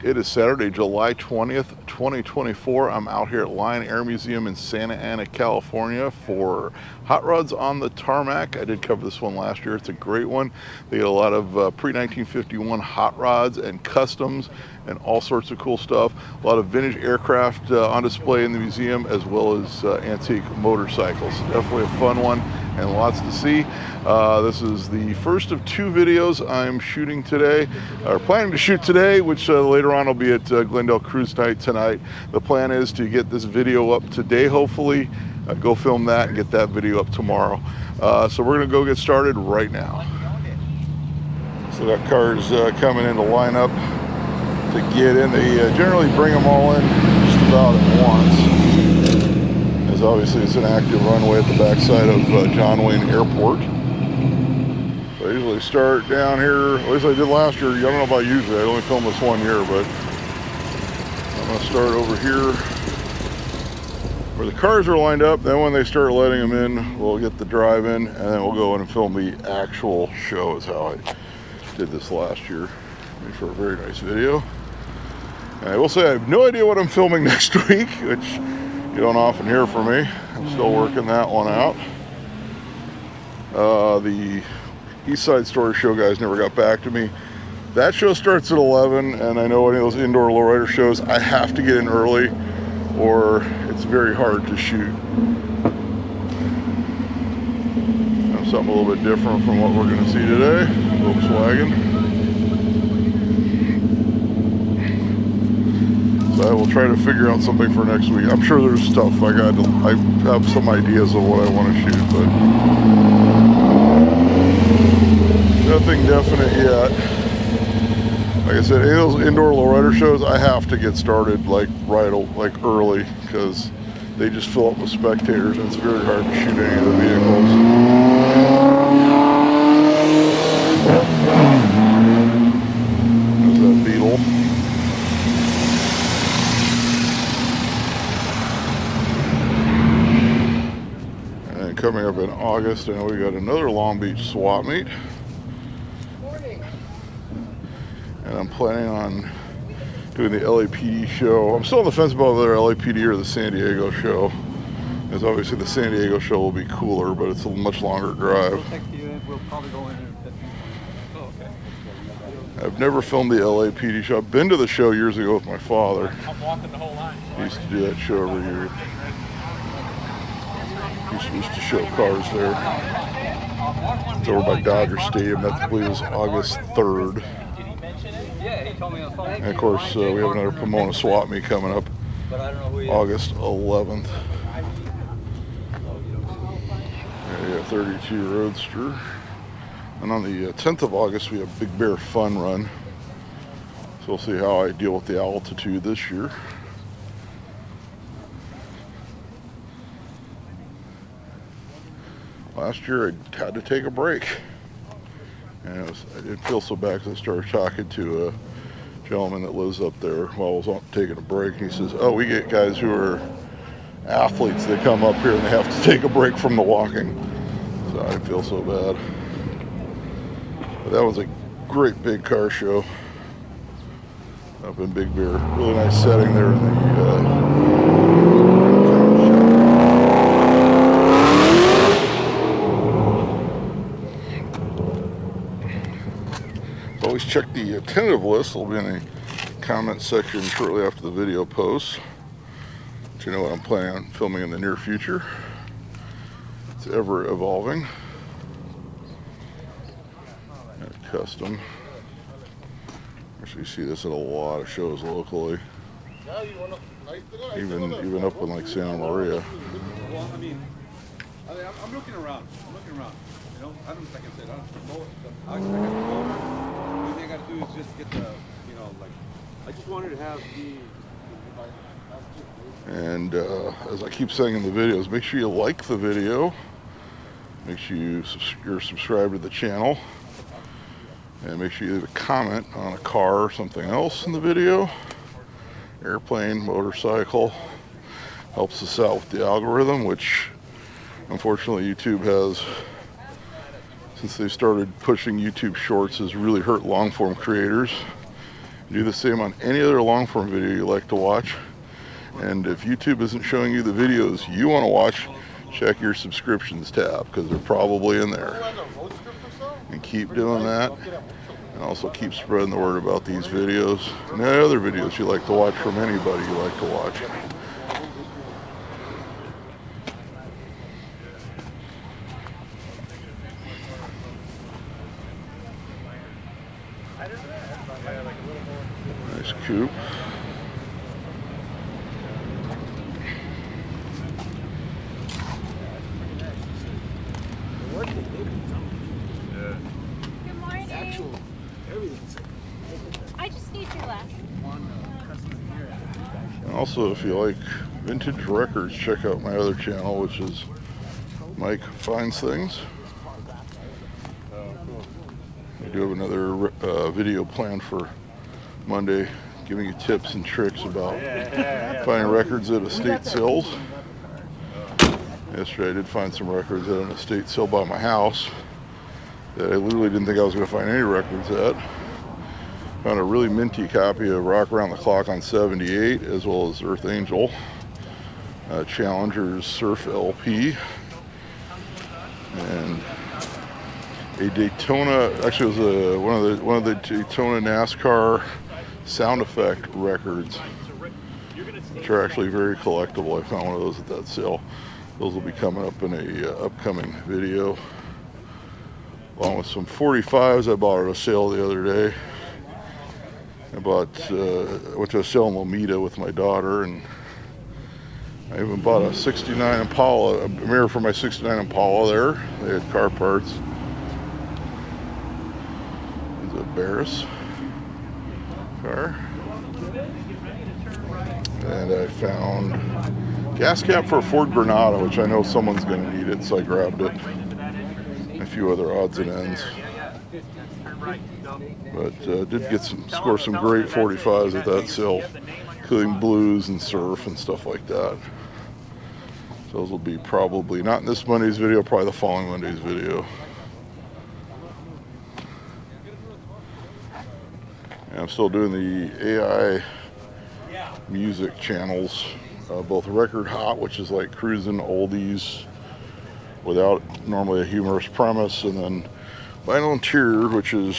It is Saturday, July 20th, 2024. I'm out here at Lyon Air Museum in Santa Ana, California for Hot Rods on the Tarmac. I did cover this one last year. It's a great one. They get a lot of pre-1951 hot rods and customs and all sorts of cool stuff. A lot of vintage aircraft on display in the museum, as well as antique motorcycles. Definitely a fun one and lots to see. This is the first of two videos I'm shooting today, or planning to shoot today, which later on will be at Glendale Cruise Night tonight. The plan is to get this video up today, hopefully, go film that and get that video up tomorrow. So we're gonna go get started right now. So that car's coming in to line up to get in. They generally bring them all in just about at once. As obviously it's an active runway at the backside of John Wayne Airport. So I usually start down here, at least I did last year. I don't know about usually, I only filmed this one year, but I'm gonna start over here where the cars are lined up. Then when they start letting them in, we'll get the drive in, and then we'll go in and film the actual show, is how I did this last year. Made for a very nice video. And I will say I have no idea what I'm filming next week, which you don't often hear from me. I'm still working that one out. The East Side Story Show guys never got back to me. That show starts at 11, and I know any of those indoor lowrider shows, I have to get in early or it's very hard to shoot. Something a little bit different from what we're going to see today. Volkswagen. So I will try to figure out something for next week. I'm sure there's stuff I have some ideas of what I want to shoot, but nothing definite yet. Like I said, any of those indoor lowrider shows, I have to get started like early, because they just fill up with spectators and it's very hard to shoot any of the vehicles. There's that Beetle. And coming up in August, I know we got another Long Beach swap meet. And I'm planning on doing the LAPD show. I'm still on the fence about whether LAPD or the San Diego show. Because obviously the San Diego show will be cooler, but it's a much longer drive. I've never filmed the LAPD show. I've been to the show years ago with my father. He used to do that show every year. He used to show cars there. It's over by Dodger Stadium. That I believe is August 3rd. And of course, we have another Pomona swap meet coming up August 11th. Yeah, 32 Roadster. And on the 10th of August, we have Big Bear Fun Run. So we'll see how I deal with the altitude this year. Last year, I had to take a break. And I didn't feel so bad because I started talking to a gentleman that lives up there while I was taking a break. And he says, oh, we get guys who are athletes that come up here and they have to take a break from the walking. So I didn't feel so bad. But that was a great big car show up in Big Bear. Really nice setting there in the always check the tentative list. It'll be in the comment section shortly after the video posts. But you know what I'm planning on filming in the near future. It's ever evolving. And custom. Actually, you see this at a lot of shows locally. Even up in like Santa Maria. Well, I mean, I'm looking around. You know, I don't, like I said, I don't know. I got the motor. All I got to do is just get the, you know, like, I just wanted to have the. And as I keep saying in the videos, make sure you like the video. Make sure you're subscribed to the channel. And make sure you leave a comment on a car or something else in the video. Airplane, motorcycle. Helps us out with the algorithm, which unfortunately YouTube has, since they started pushing YouTube Shorts, has really hurt long form creators. Do the same on any other long form video you like to watch. And if YouTube isn't showing you the videos you want to watch, check your subscriptions tab, because they're probably in there. And keep doing that. And also keep spreading the word about these videos and any other videos you like to watch from anybody you like to watch. Nice coupe. Good morning. I just need your last. And also, if you like vintage records, check out my other channel, which is Mike Finds Things. I do have another video planned for Monday, giving you tips and tricks about finding records at estate sales. Yesterday I did find some records at an estate sale by my house that I literally didn't think I was going to find any records at. Found a really minty copy of Rock Around the Clock on 78, as well as Earth Angel, Challenger's Surf LP, and a Daytona. Actually, it was one of the Daytona NASCAR sound effect records, which are actually very collectible. I found one of those at that sale. Those will be coming up in a upcoming video, along with some 45s I bought at a sale the other day. I went to a sale in Lomita with my daughter, and I even bought a 69 Impala, a mirror for my 69 Impala there. They had car parts. It's a Barris car. And I found gas cap for a Ford Granada, which I know someone's going to need it, so I grabbed it. And a few other odds and ends. But did score some great 45s at that sale, including blues and surf and stuff like that. So those will be probably not in this Monday's video, probably the following Monday's video. And I'm still doing the AI music channels, both Record Hot, which is like cruising oldies without normally a humorous premise, and then Vinyl Interior, which is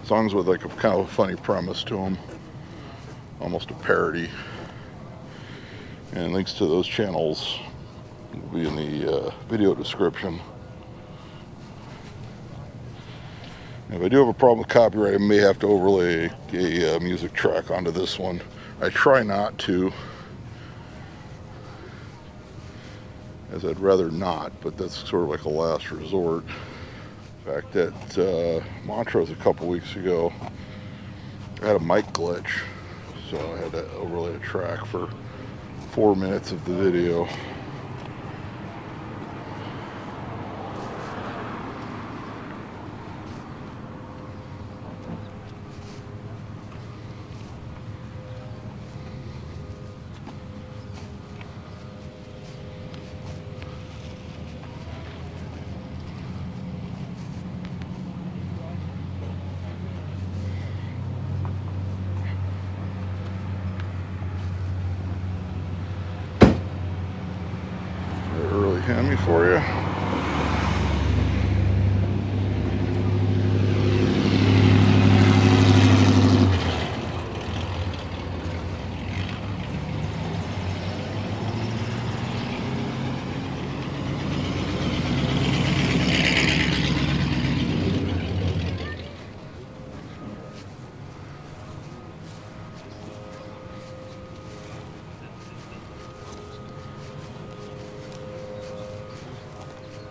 songs with like a kind of a funny premise to them, almost a parody. And links to those channels will be in the video description. If I do have a problem with copyright, I may have to overlay a music track onto this one. I try not to, as I'd rather not, but that's sort of like a last resort. In fact, at Montrose a couple weeks ago, I had a mic glitch, so I had to overlay a track for 4 minutes of the video. Early Hemi for you.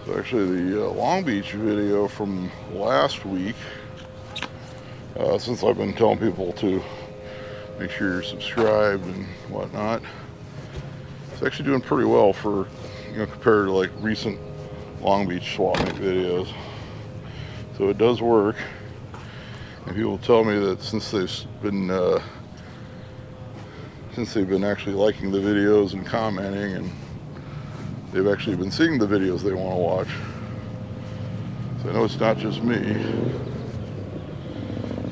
So actually the Long Beach video from last week, since I've been telling people to make sure you're subscribed and whatnot, it's actually doing pretty well for, compared to like recent Long Beach swap meet videos. So it does work. And people tell me that since they've been actually liking the videos and commenting, and they've actually been seeing the videos they want to watch. So I know it's not just me.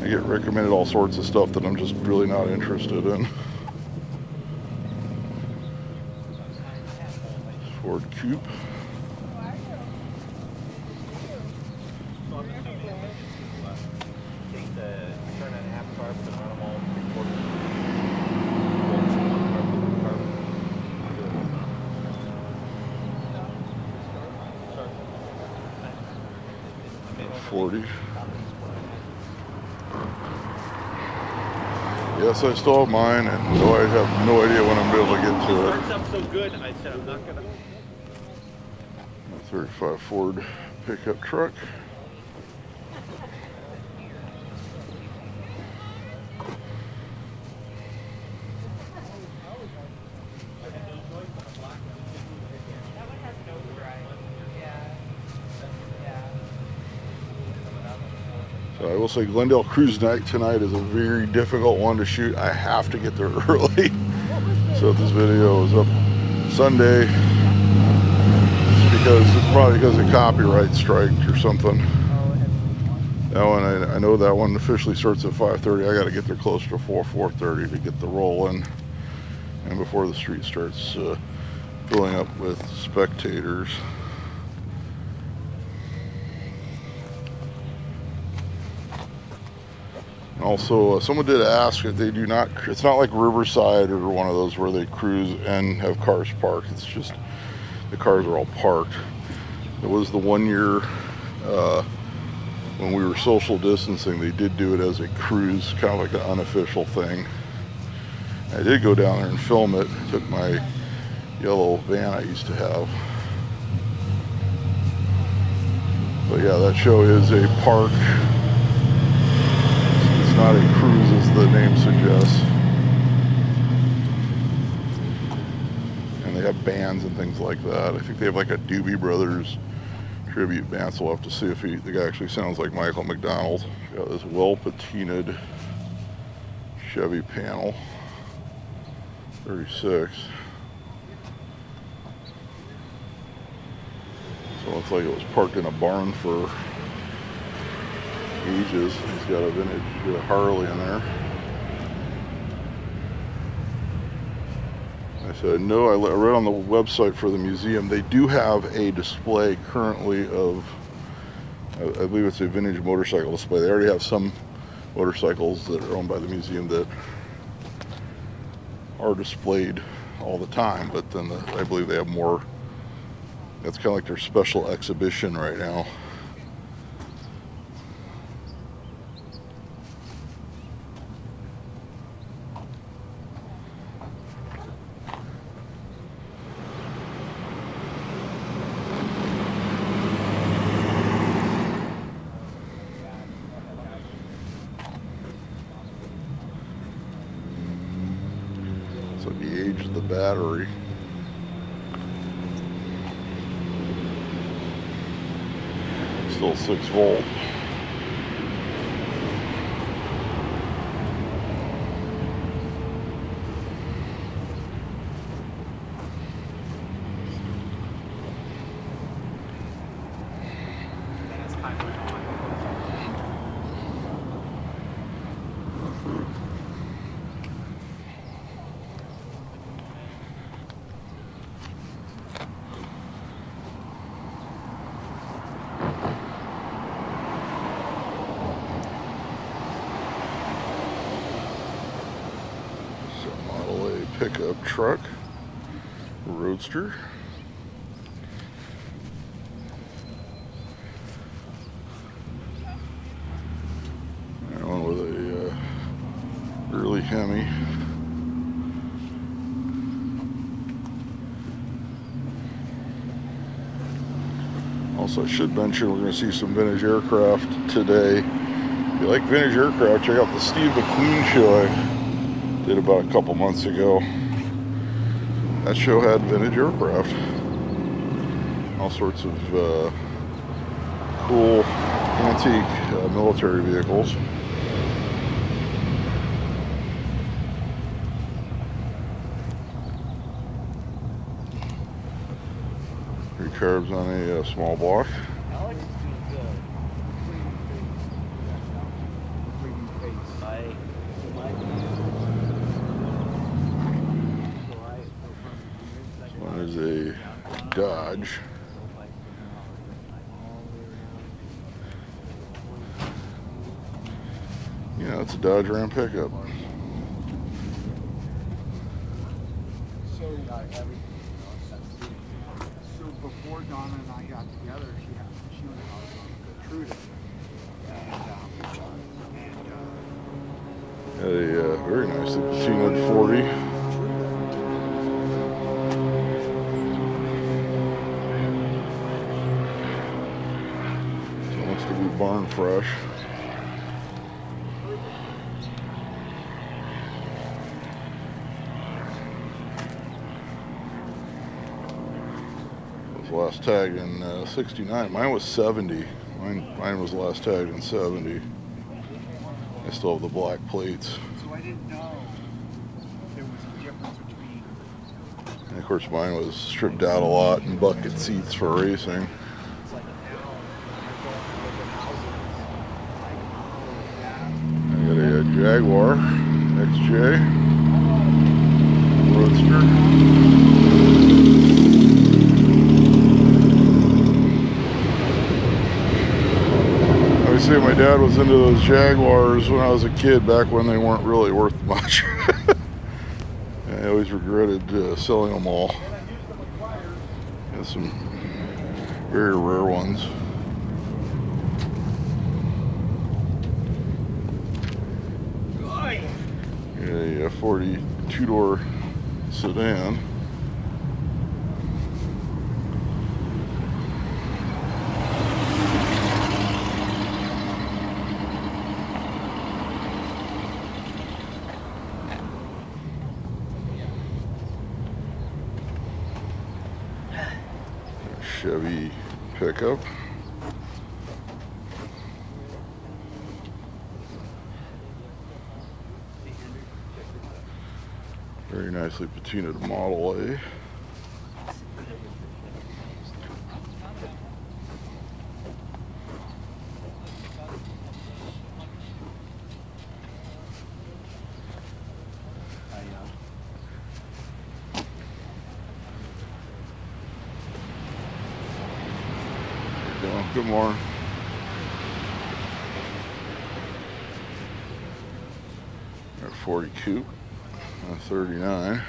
I get recommended all sorts of stuff that I'm just really not interested in. Ford Coupe. $40. Yes, I still have mine, and though I have no idea when I'm able to get to it. Starts up so good, I said I'm not gonna. 35 Ford pickup truck. So I will say Glendale Cruise Night tonight is a very difficult one to shoot. I have to get there early. So if this video is up Sunday, it's probably because of copyright strike or something. That one, I know that one officially starts at 5:30. I got to get there closer to 4:30 to get the roll in, and before the street starts filling up with spectators. Also, someone did ask if they do not, it's not like Riverside or one of those where they cruise and have cars parked. It's just the cars are all parked. It was the 1 year when we were social distancing, they did do it as a cruise, kind of like an unofficial thing. I did go down there and film it. I took my yellow van I used to have. But yeah, that show is a park. It's not a cruise as the name suggests. And they have bands and things like that. I think they have like a Doobie Brothers tribute band, so we'll have to see if the guy actually sounds like Michael McDonald. Got this well patinaed Chevy panel, 36. So it looks like it was parked in a barn for ages. He's got a vintage Harley in there. I said, no, I read on the website for the museum, they do have a display currently of, I believe it's a vintage motorcycle display. They already have some motorcycles that are owned by the museum that are displayed all the time, but then I believe they have more. That's kind of like their special exhibition right now. So the age of the battery. Still 6 volt. Pickup truck, roadster. And one with a early Hemi. Also, I should mention we're going to see some vintage aircraft today. If you like vintage aircraft, check out the Steve McQueen show I did about a couple months ago. That show had vintage aircraft, all sorts of cool antique military vehicles. Recarbs on a small block. Dodge. You know, it's a Dodge Ram pickup. So before Donna and I got together, she was on Truda. A very nicely patinaed 40. So it looks to be barn fresh. It was last tagged in 69. Mine was 70. Mine was last tagged in 70. I still have the black plates. So I didn't know there was a difference between. And of course mine was stripped out a lot and bucket seats for racing. I got a Jaguar XJ Roadster. I say my dad was into those Jaguars when I was a kid, back when they weren't really worth much. I always regretted selling them all. Got some very rare ones. A 42-door sedan. Chevy pickup. Very nicely patinaed Model A. Good morning. Got a 40 coupe, a 39.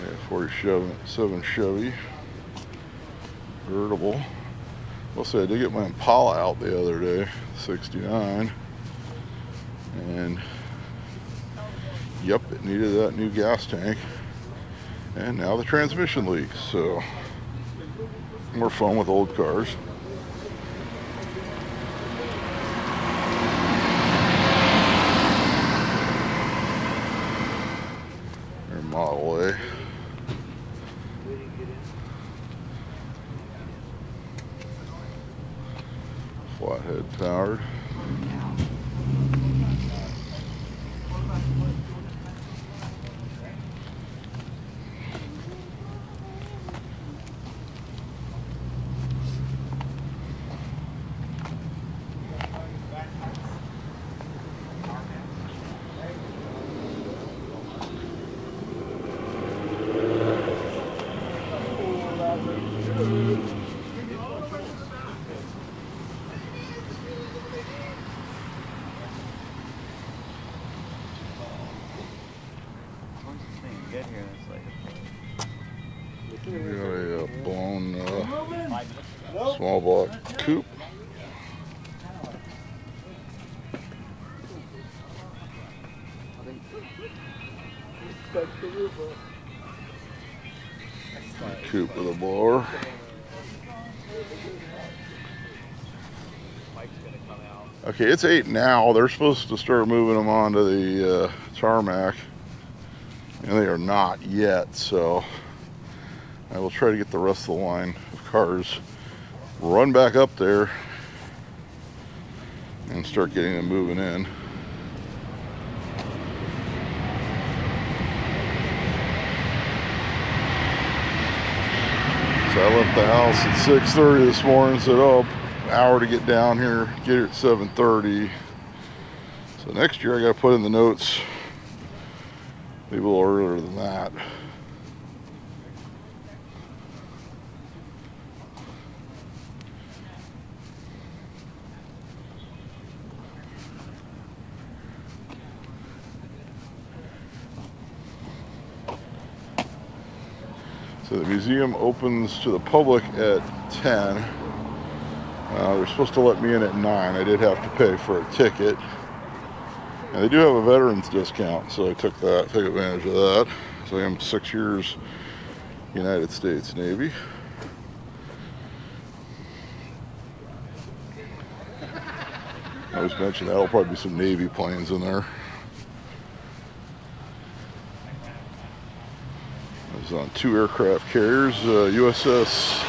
Yeah, 47 Chevy convertible. I'll say I did get my Impala out the other day, 69, and yep, it needed that new gas tank, and now the transmission leaks, so more fun with old cars. Their Model A. Flathead powered. We got a blown small block coupe. Coupe with a blower. Okay, it's 8 now. They're supposed to start moving them onto the Tarmac, and they are not yet, so I will try to get the rest of the line of cars run back up there and start getting them moving in. the house at 6:30 this morning. Said, oh, an hour to get down here. Get here at 7:30. So next year I got to put in the notes maybe a little earlier than that. So the museum opens to the public at 10. They're supposed to let me in at 9. I did have to pay for a ticket. And they do have a veterans discount, so I took advantage of that. So I am 6 years United States Navy. I always mention that'll probably be some Navy planes in there. I was on 2 aircraft carriers, USS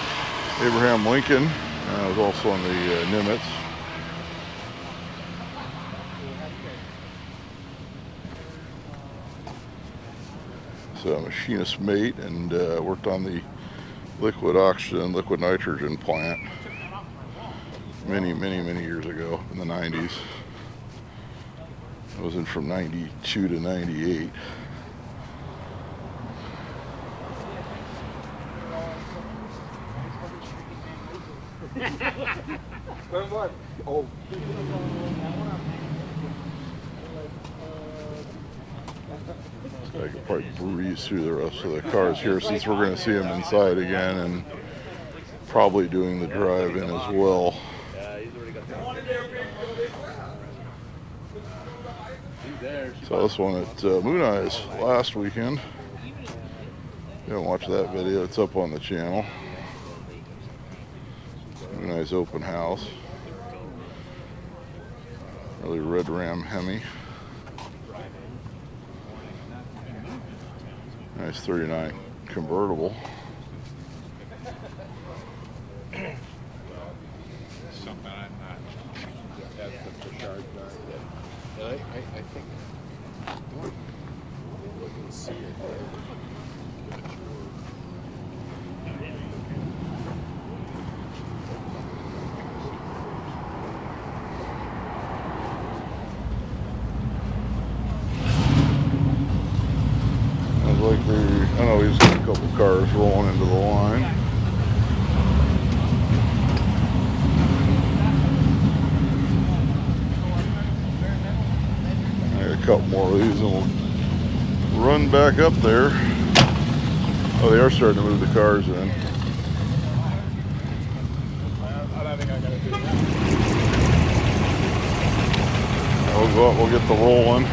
Abraham Lincoln. I was also on the Nimitz. So machinist mate, and worked on the liquid oxygen, liquid nitrogen plant many years ago in the 90s. I was in from 92 to 98. Oh. I could probably breeze through the rest of the cars here since we're going to see them inside again, and probably doing the drive-in as well. So this one at Moon Eyes last weekend. If you haven't watched that video, it's up on the channel. Moon Eyes open house. Really red Ram Hemi. Nice 39 convertible. Something I'm not. That's the Pritchard guard. I think. Look and see it. I know we just got a couple cars rolling into the line. I got a couple more of these and we'll run back up there. Oh, they are starting to move the cars in. I don't think I gotta do that. We'll go up, we'll get the rolling.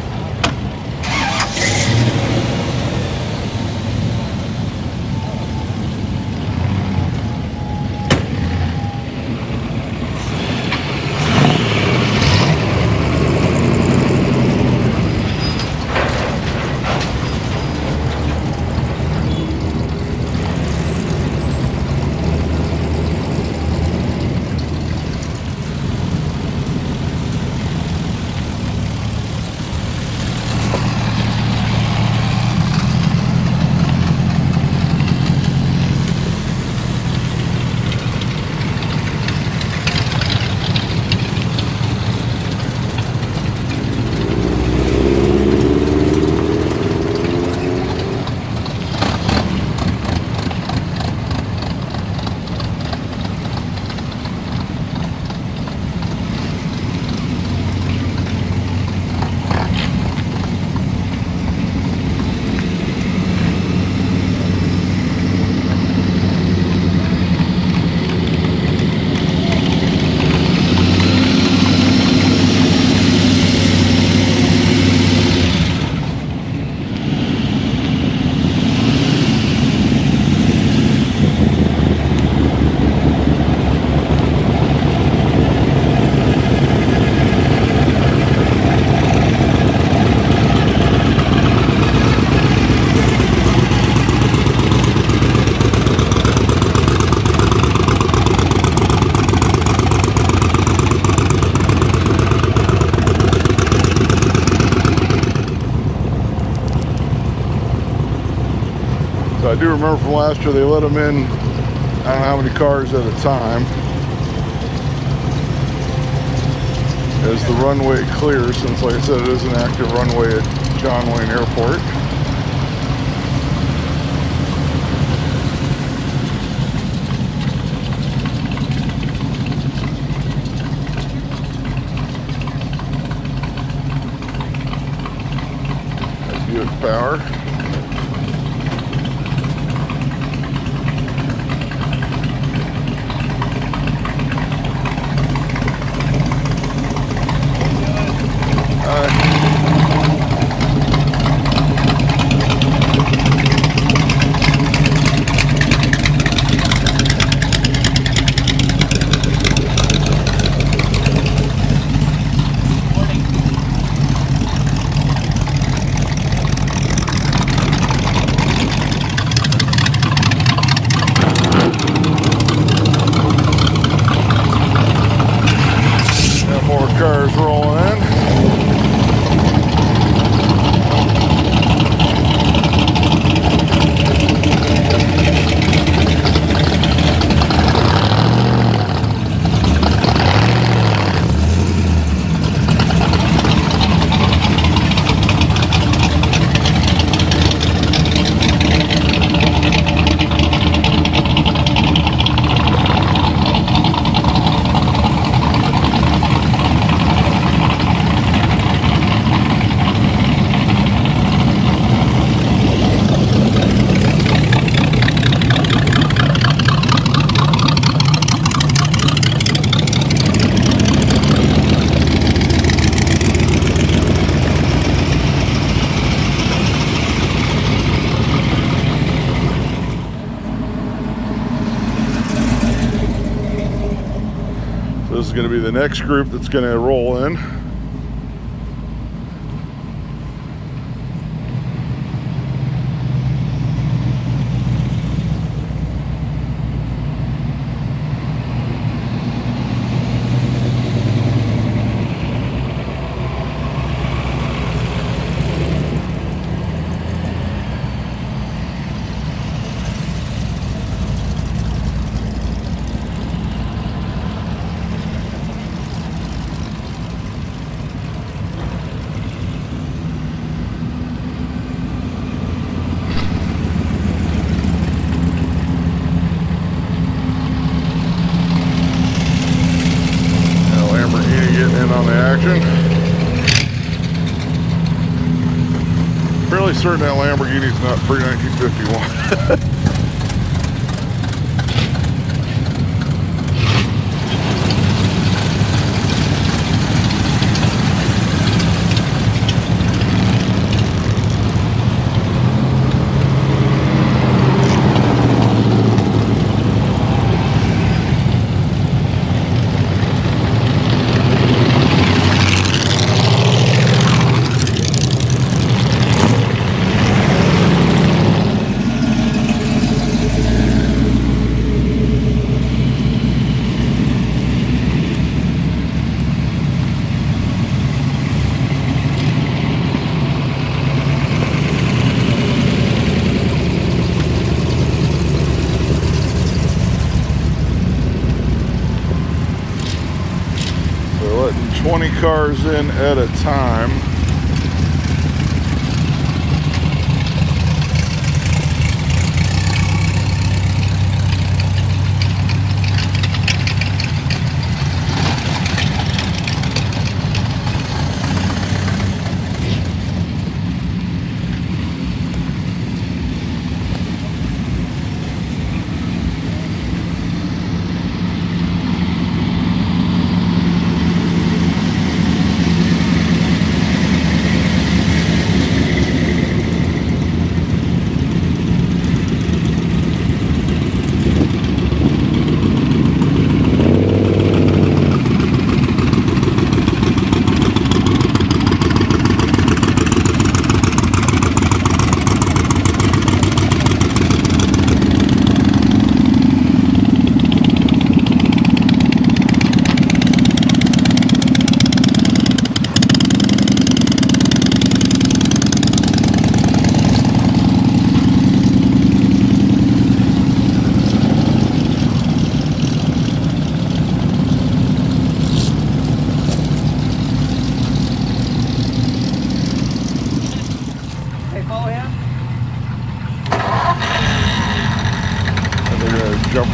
I do remember from last year they let them in I don't know how many cars at a time. As the runway clears, since like I said, it is an active runway at John Wayne Airport. Buick Power. More cars rolling in. This is going to be the next group that's going to roll in. On the action. Fairly certain that Lamborghini's not pre-1951. They're letting 20 cars in at a time.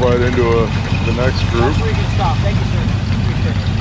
right into the next group. That's where you can stop. Thank you, sir. Appreciate it.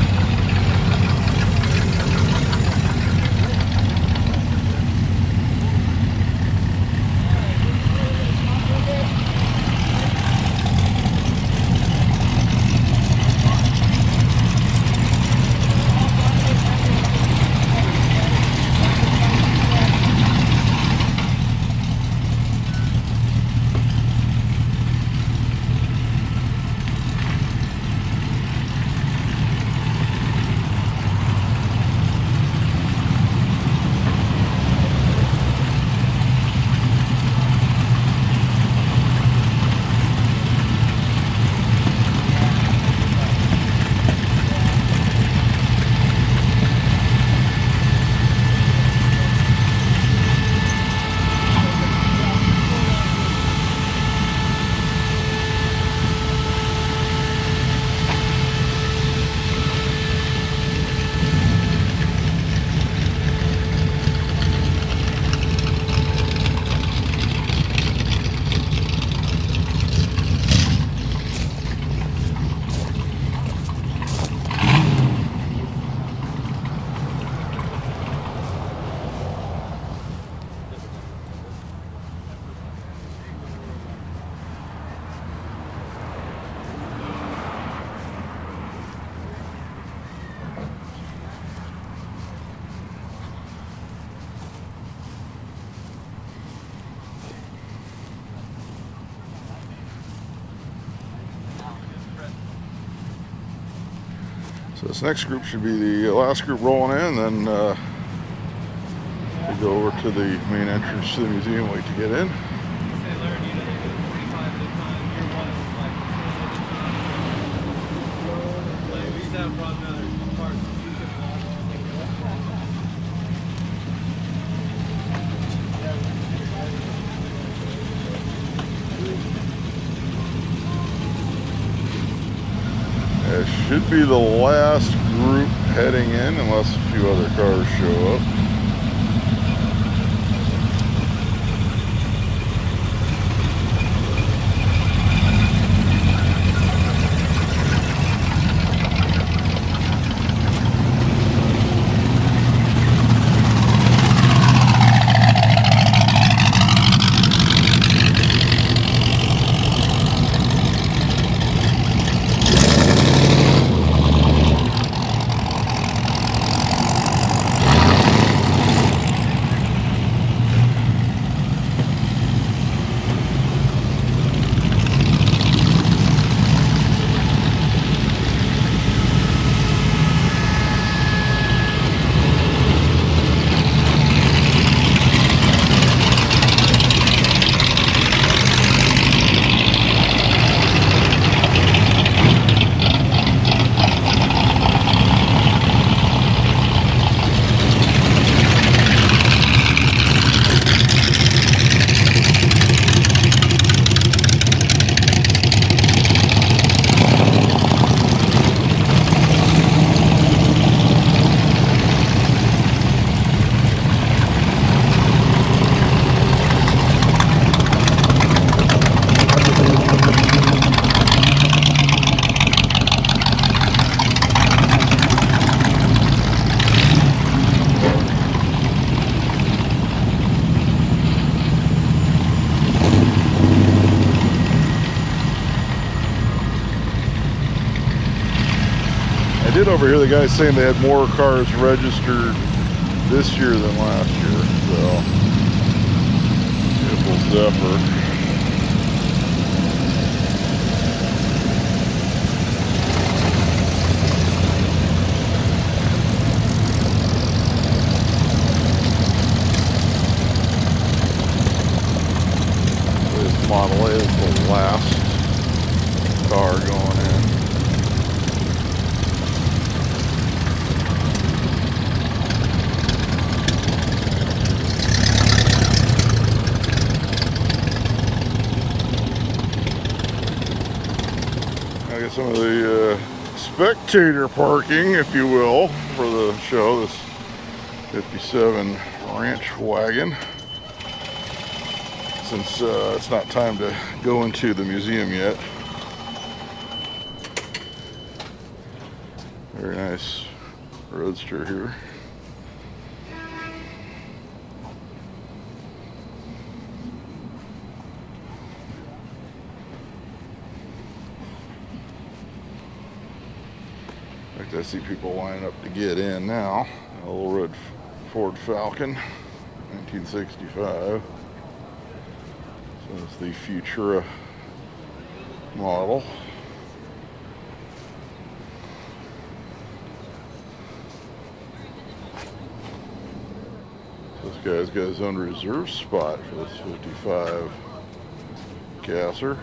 So this next group should be the last group rolling in, then we go over to the main entrance to the museum, wait to get in. It should be the last group heading in, unless a few other cars show up. I did overhear the guys saying they had more cars registered this year than last year, so beautiful Zephyr. This Model A is the last car going in. I got some of the Spectator parking, if you will, for the show. This 57 ranch wagon. Since it's not time to go into the museum yet, Very nice roadster here. In fact, I see people lining up to get in now. A little red Ford Falcon, 1965. So it's the Futura model. This guy's got his own reserve spot for this 55 gasser.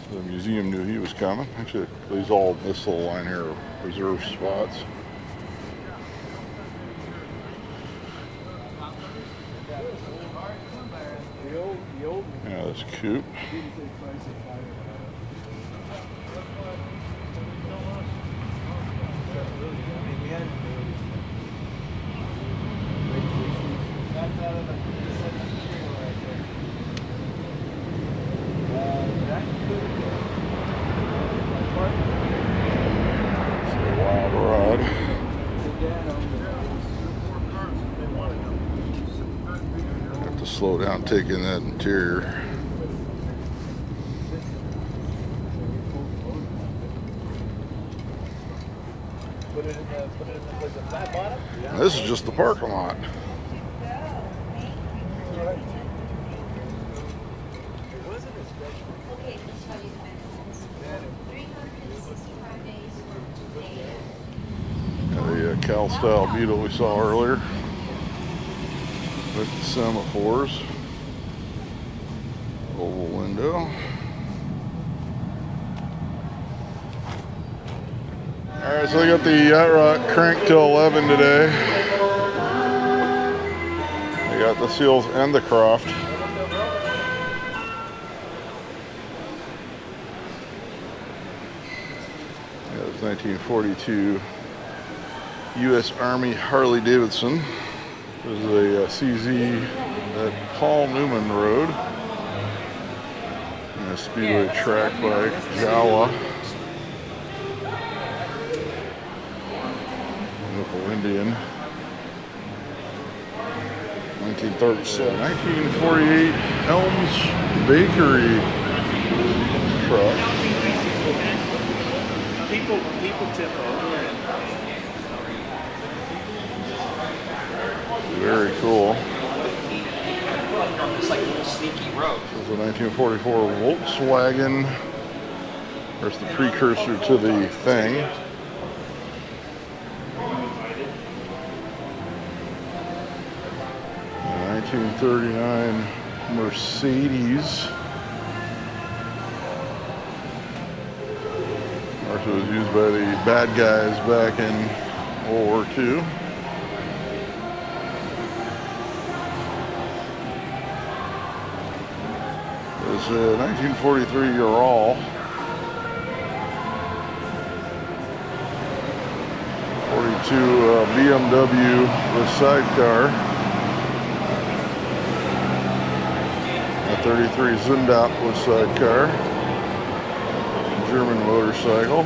So the museum knew he was coming. Actually, these all, this little line here are reserve spots. Yeah, this coupe. It's a wild ride. Have to slow down taking that interior. This is just the parking lot. The Cal style Beetle we saw earlier with the semaphores, oval window. Alright, so they got the Yacht Rock cranked till 11 today. They got the Seals and the Croft. Yeah, it's 1942 U.S. Army Harley Davidson. This is a CZ at Paul Newman Road. And a speedway track by Jawa. Local Indian. 1948 Elms Bakery truck. People tip over. Very cool. It's like a little sneaky road. This is a 1944 Volkswagen. There's the precursor to the Thing. 1939 Mercedes. Of course, it was used by the bad guys back in World War II. It's a 1943 Ural. 42 BMW with sidecar. A 33 Zundap with sidecar. German motorcycle.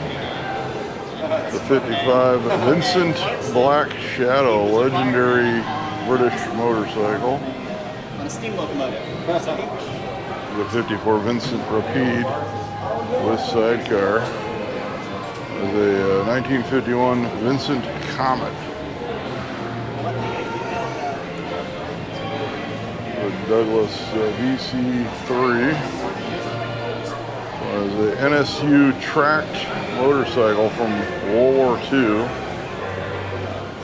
The 55 Vincent Black Shadow, legendary British motorcycle. On a steam locomotive. The 54 Vincent Rapide with sidecar. The 1951 Vincent Comet. The Douglas VC3. The NSU tracked motorcycle from World War II.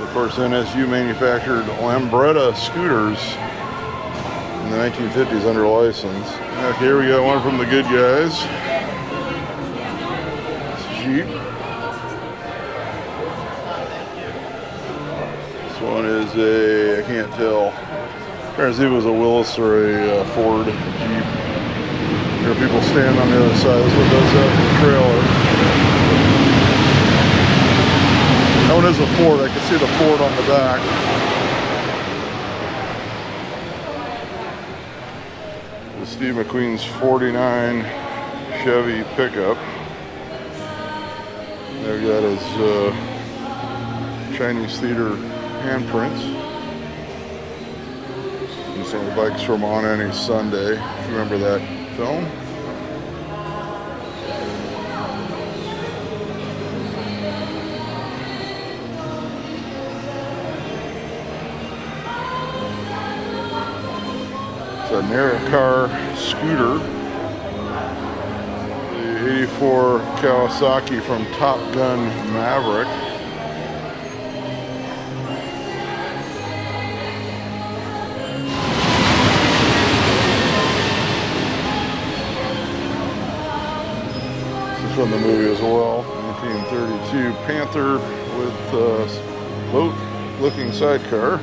Of course, NSU manufactured Lambretta scooters in the 1950s under license. Okay, here we got one from the good guys. It's Jeep. This one is a, I can't tell. I'm trying to see if it was a Willis or a Ford Jeep. There are people standing on the other side. This one does have the trailer. That one is a Ford. I can see the Ford on the back. Steve McQueen's 49 Chevy pickup. There we got his Chinese theater handprints. And some of the bikes from On Any Sunday, if you remember that film. It's a Narracar scooter. The 84 Kawasaki from Top Gun Maverick. This is from the movie as well. 1932 Panther with boat-looking sidecar.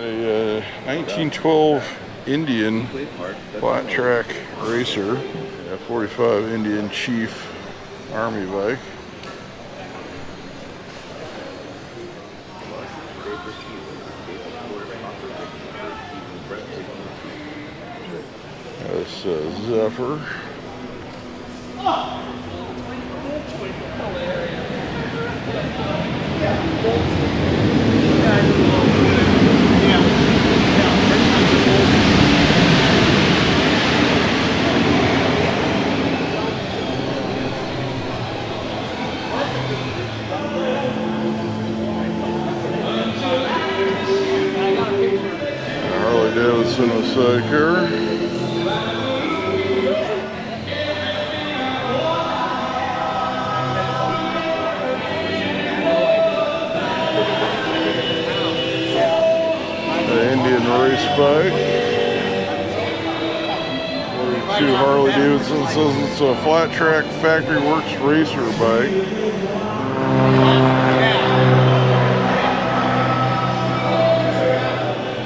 A 1912 Indian flat track racer, a 45 Indian Chief Army bike. This Zephyr. Harley Davidson with sidecar. The Indian race bike. 42 Harley Davidson says it's a flat track factory works racer bike.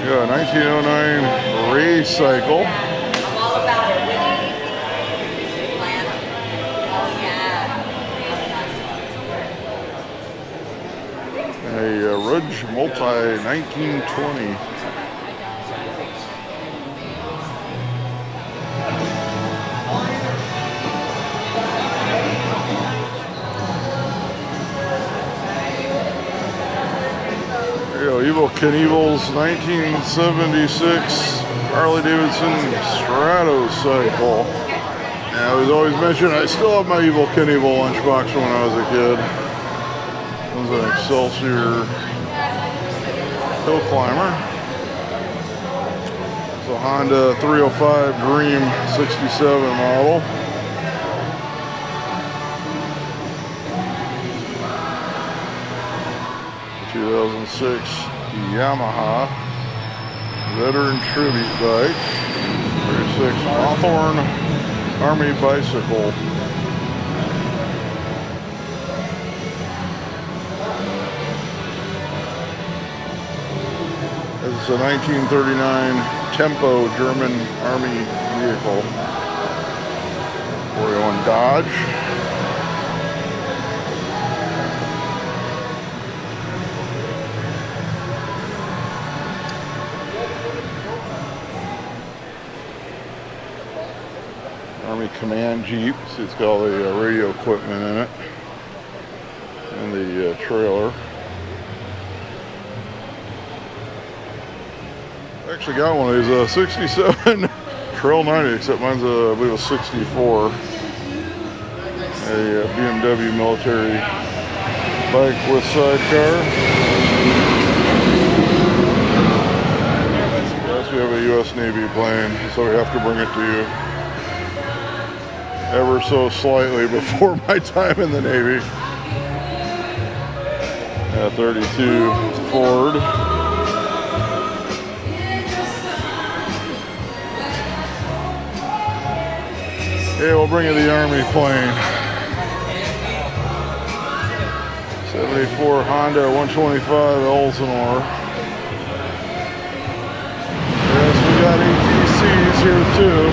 Yeah, 1909 Ray cycle. I'm all about it, Whitney. Plan. Oh, yeah. A Rudge Multi 1920. Evel Knievel's 1976 Harley Davidson Strato cycle. And I was always mentioned, I still have my Evel Knievel lunchbox from when I was a kid. It was an Excelsior hill climber. It's a Honda 305 Dream 67 model. '2006 Yamaha veteran tribute bike. 36 Hawthorne Army bicycle. This is a 1939 Tempo German Army vehicle. 41 Dodge. Army Command Jeep. See, it's got all the radio equipment in it. And the trailer. I actually got one of these 67 Trail 90, except mine's I believe a 64. A BMW military bike with sidecar. Yes, we have a U.S. Navy plane, so we have to bring it to you ever so slightly before my time in the Navy. 32 Ford. Hey, we'll bring you the Army plane. '74 Honda 125 Elsinore. Yes, we got ATCs here too.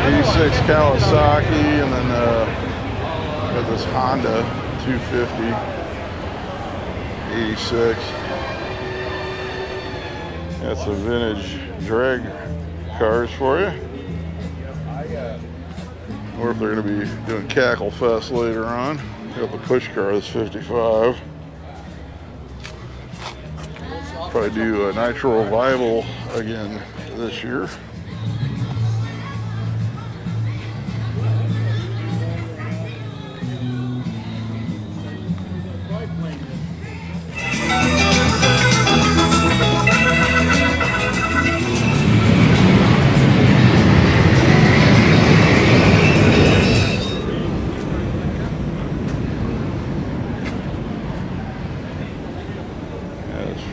86 Kawasaki, and then got this Honda 250 86. That's some vintage drag cars for you. Or if they're going to be doing Cackle Fest later on. Got the push car, this 55. Probably do a Nitro Revival again this year.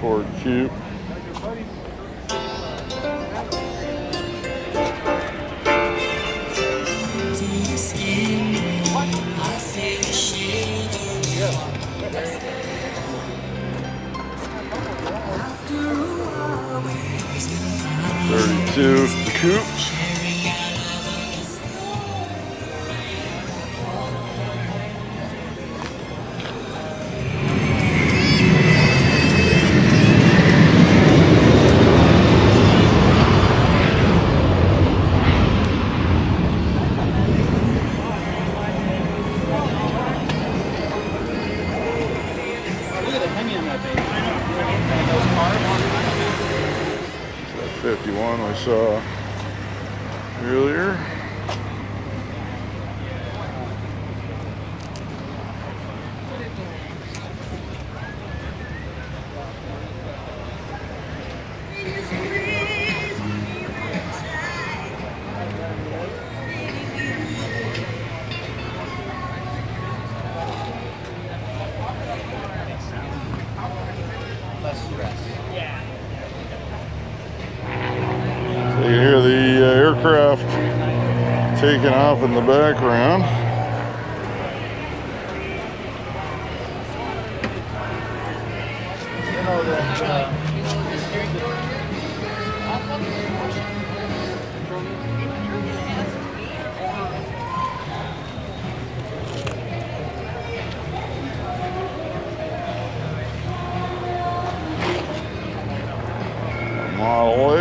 Ford Cube. '32 coupes. Look at the hanging on that baby. Those cars. That 51 we saw earlier. So you hear the aircraft taking off in the background. Model A.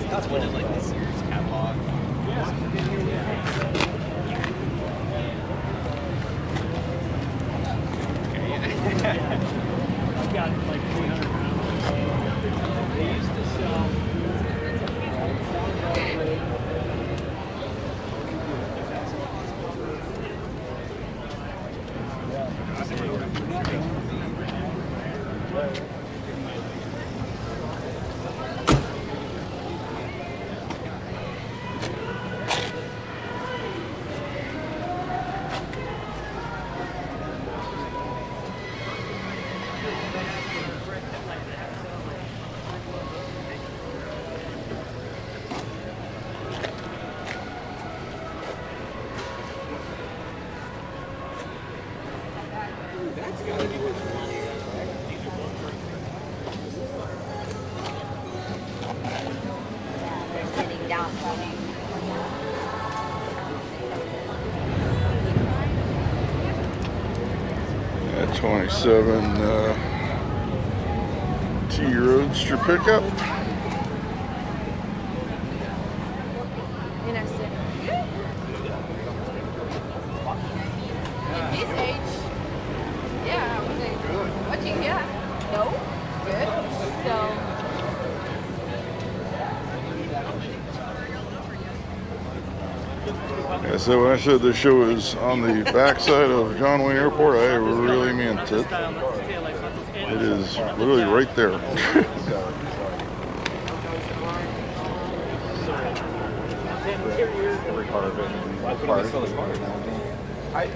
That's one of like the Sears catalog. I've got like 300 pounds. They used to sell. 27 T Roadster pickup. His age, yeah, I would say. What you get? No, good. So. Yeah, so when I said the show is on the backside of John Wayne Airport, I really meant it. It is literally right there. Every car of it.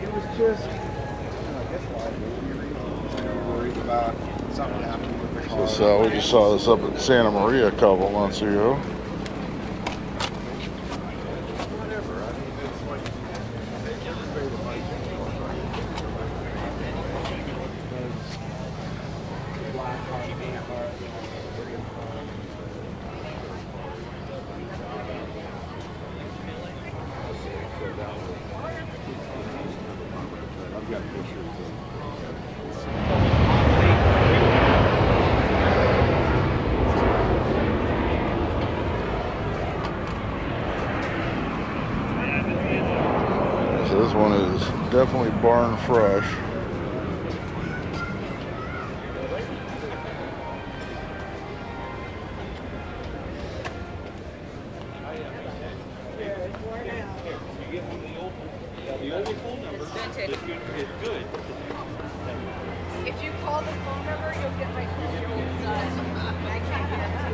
It was just, I guess worried about something happening with the car. So Sal, we just saw this up at Santa Maria a couple months ago. I've got pictures of So this one is definitely barn fresh. If you call the phone number, you'll get my 12-year-old son. I can't get him to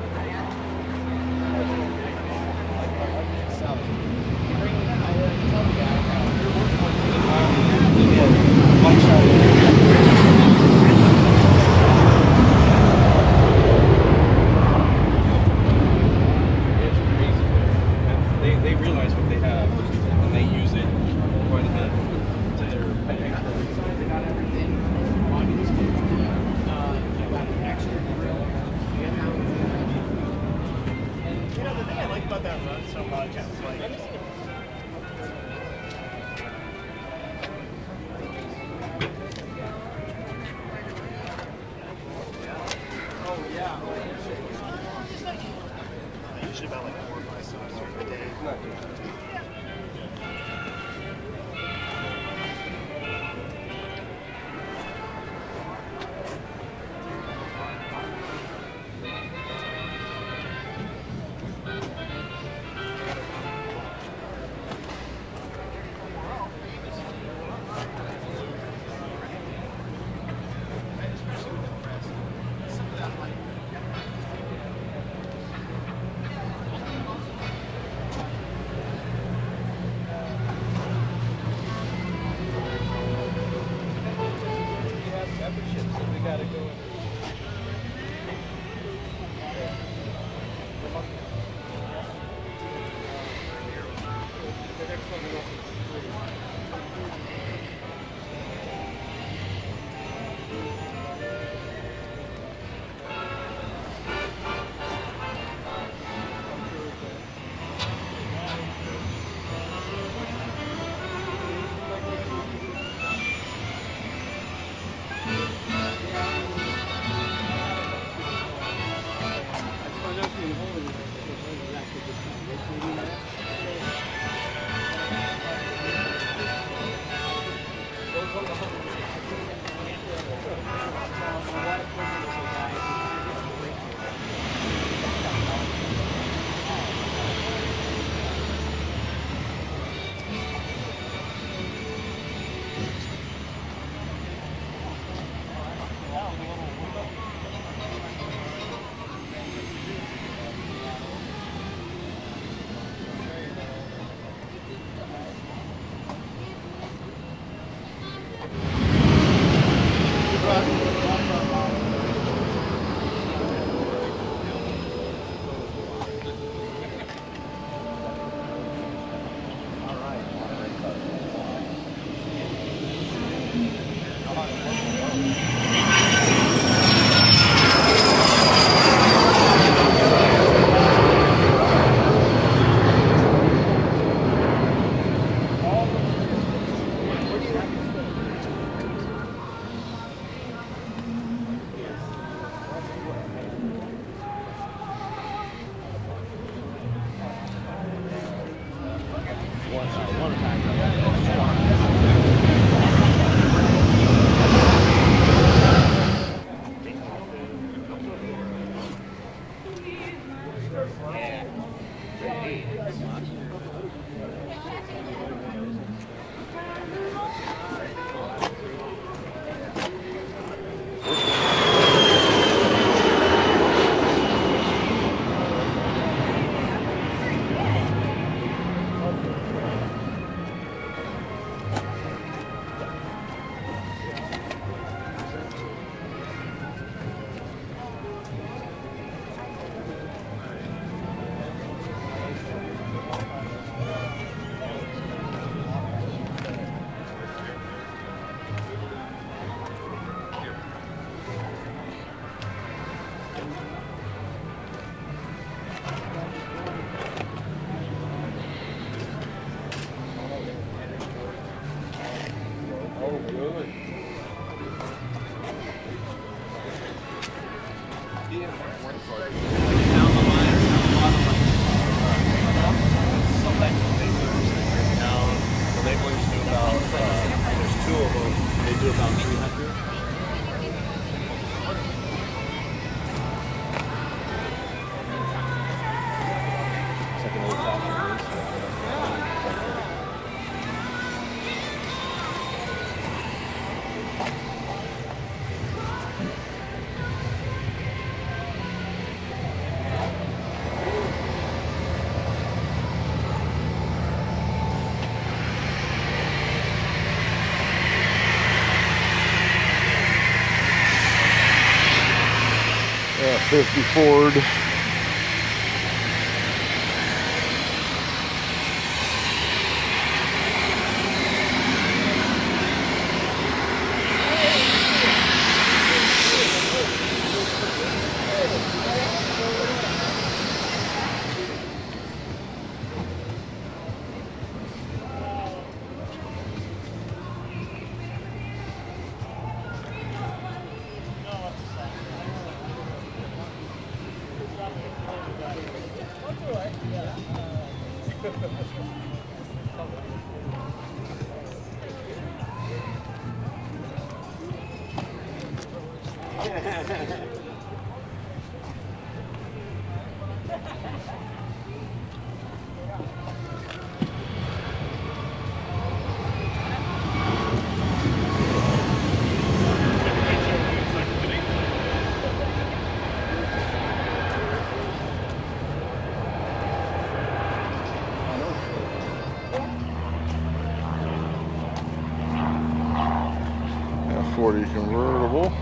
They realize what they have and they use it quite a bit to their advantage. You know, the thing I like about that run so much is like, usually about like 4 or 5 songs a day. Down the line, down the bottom line. Sometimes the labelers they break down. The labelers do about, there's 2 of them, they do about 300. It's like an old-fashioned racetrack. Yeah, 50 Ford. Yeah, 40 convertible.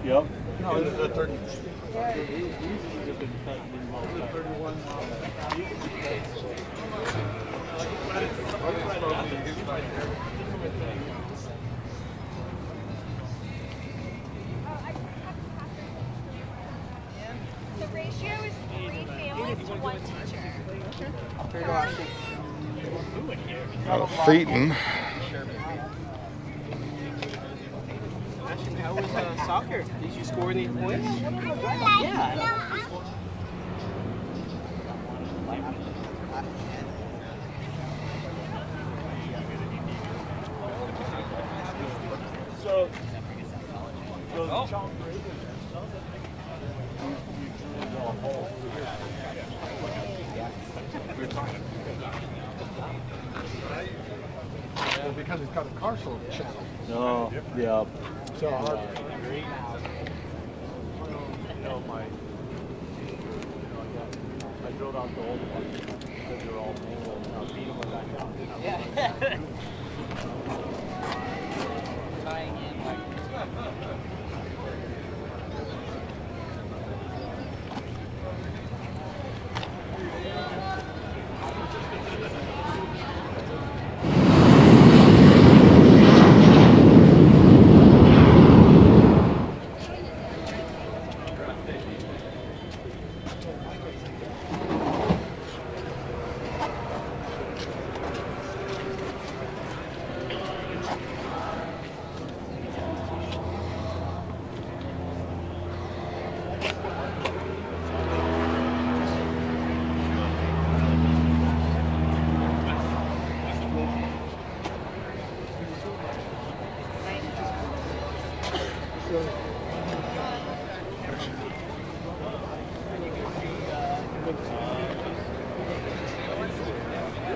Yep. No, this is a 30. The ratio is 3 families to 1 teacher. Out of Phaeton. How was soccer? Did you score any points? Yeah. So, Well, because it's got a car show channel. no, yeah. So hard. I drove out the old ones because they're all manual. Now beat them when I got them. Yeah. Tying in like.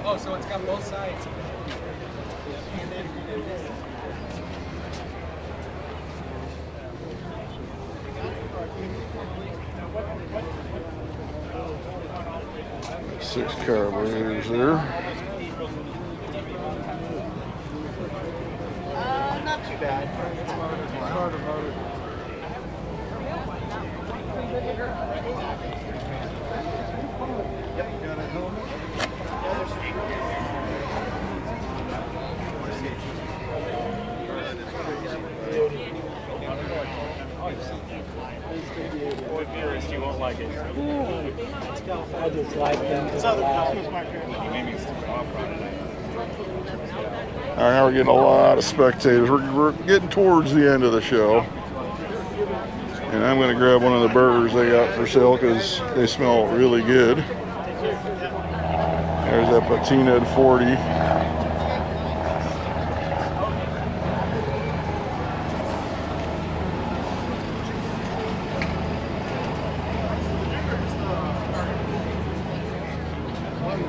Oh, so it's got both sides. 6 carburetors there. Not too bad. Starter motor. with purists, you won't like it. I just like them. All right, now we're getting a lot of spectators. We're getting towards the end of the show. And I'm going to grab one of the burgers they got for sale because they smell really good. There's that patina at 40.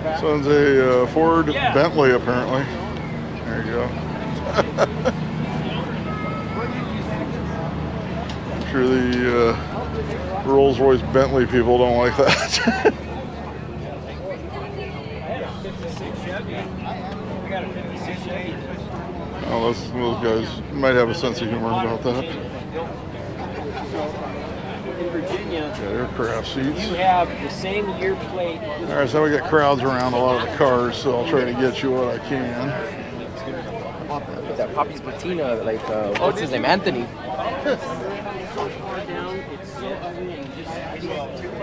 This one's a Ford Bentley, apparently. There you go. I'm sure the Rolls-Royce Bentley people don't like that. Oh, those guys might have a sense of humor about that. In Virginia, Got aircraft seats. you have the same year plate. All right, so we got crowds around a lot of the cars, so I'll try to get you what I can. That Poppy's patina, like, what's his name? Anthony.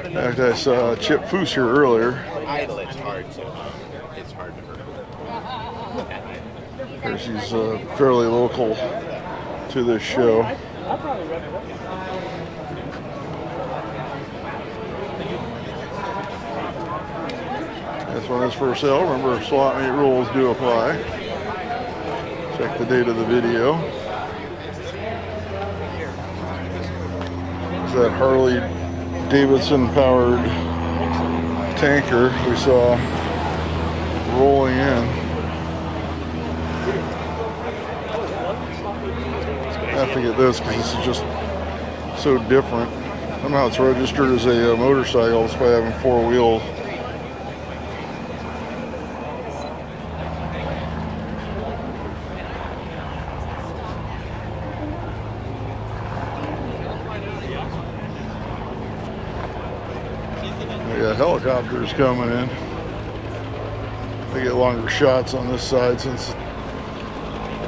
In fact, I saw Chip Foose here earlier. Idle, it's hard to hurt. Of course, he's fairly local to this show. This one is for sale. Remember, swap meet rules do apply. Check the date of the video. It's that Harley Davidson powered tanker we saw rolling in. I have to get this because this is just so different. Somehow it's registered as a motorcycle despite having 4 wheels. Yeah, helicopters coming in. They get longer shots on this side since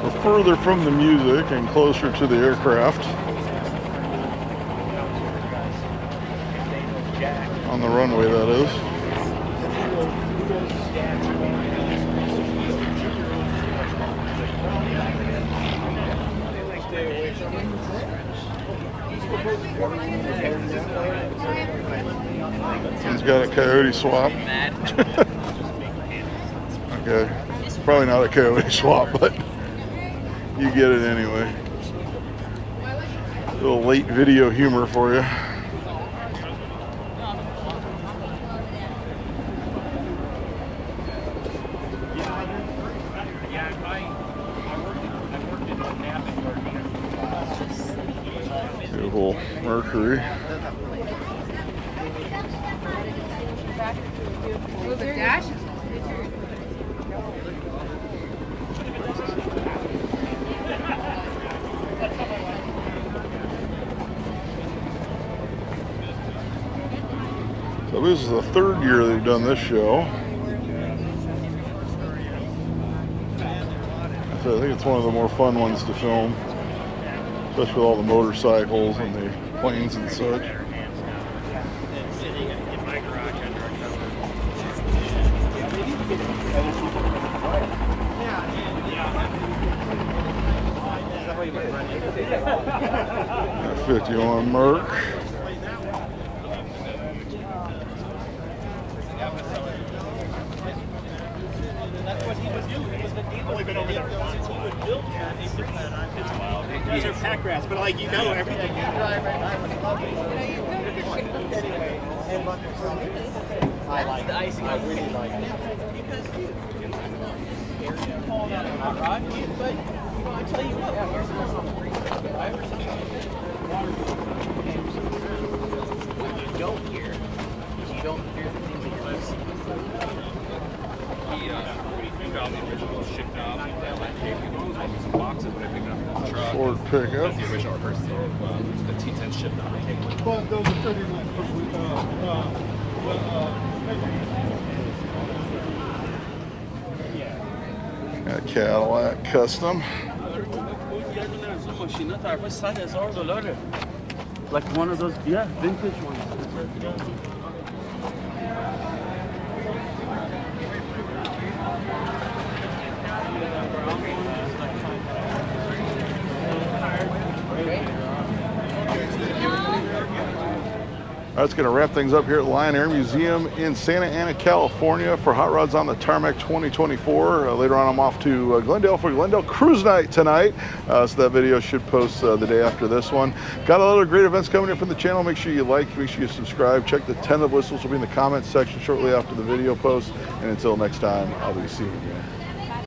we're further from the music and closer to the aircraft. On the runway, that is. He's got a coyote swap. Okay, it's probably not a coyote swap, but you get it anyway. A little late video humor for you. Beautiful Mercury. Oh, the dash is So this is the 3rd year they've done this show. So I think it's one of the more fun ones to film, especially with all the motorcycles and the planes and such. Got 51 Merc. These are pack rats, but like you know everything. I like the icing. I really like it. Hot rod, but I tell you what, what you don't hear is you don't hear the things that you're listening to. He found the original ship knob that some boxes when I picked it up from the truck. Ford pickup. That's the original first the T10 ship knob. But those are 39 Got Cadillac Custom. Like one of those, yeah, vintage ones. Yeah. All right, it's going to wrap things up here at Lyon Air Museum in Santa Ana, California for Hot Rods on the Tarmac 2024. Later on, I'm off to Glendale for Glendale Cruise Night tonight. So that video should post the day after this one. Got a lot of great events coming in from the channel. Make sure you like, make sure you subscribe. Check the tentative list, which will be in the comments section shortly after the video post. And until next time, I'll be seeing you.